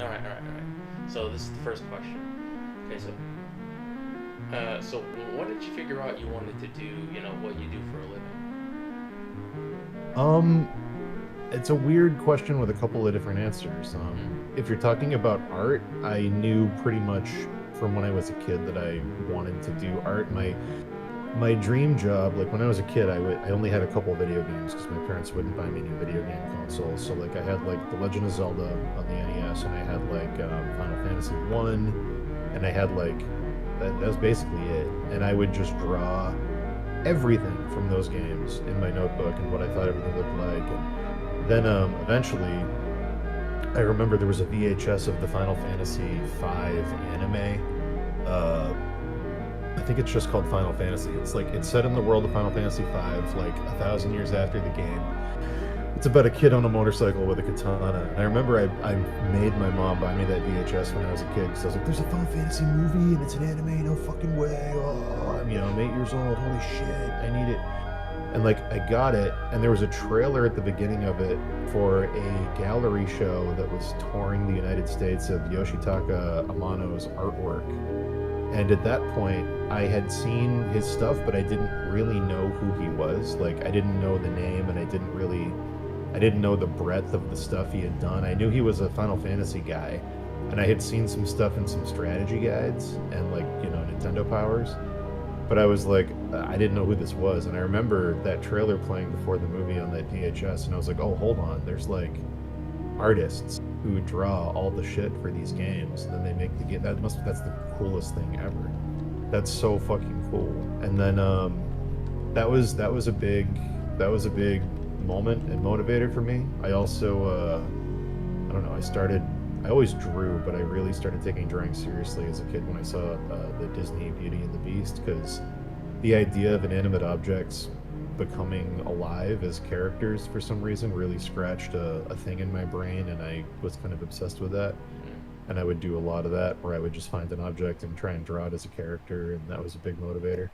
All right, all right, all right. So this is the first question. Okay, so when did you figure out you wanted to do, what you do for a living? Um, it's a weird question with a couple of different answers. Mm-hmm. If you're talking about art, I knew pretty much from when I was a kid that I wanted to do art. My dream job, like when I was a kid, I only had a couple of video games because my parents wouldn't buy me new video game consoles. So like I had like The Legend of Zelda on the NES, and I had like Final Fantasy 1, and I had like that was basically it. And I would just draw everything from those games in my notebook and what I thought everything looked like. And then eventually, I remember there was a VHS of the Final Fantasy 5 anime. Uh, I think it's just called Final Fantasy. It's like it's set in the world of Final Fantasy 5, like 1,000 years after the game. It's about a kid on a motorcycle with a katana. And I remember I made my mom buy me that VHS when I was a kid because I was like, "There's a Final Fantasy movie and it's an anime. No fucking way! Oh, I'm 8 years old. Holy shit! I need it." And like I got it, and there was a trailer at the beginning of it for a gallery show that was touring the United States of Yoshitaka Amano's artwork. And at that point, I had seen his stuff, but I didn't really know who he was. Like I didn't know the name, and I didn't know the breadth of the stuff he had done. I knew he was a Final Fantasy guy, and I had seen some stuff in some strategy guides and like Nintendo Powers, but I was like, I didn't know who this was. And I remember that trailer playing before the movie on that VHS, and I was like, oh, hold on, there's like artists who draw all the shit for these games, and then they make the game. That's the coolest thing ever. That's so fucking cool. And then that was a big moment and motivator for me. I also I don't know, I always drew, but I really started taking drawing seriously as a kid when I saw the Disney Beauty and the Beast, because the idea of inanimate objects becoming alive as characters for some reason really scratched a thing in my brain, and I was kind of obsessed with that. And I would do a lot of that where I would just find an object and try and draw it as a character, and that was a big motivator.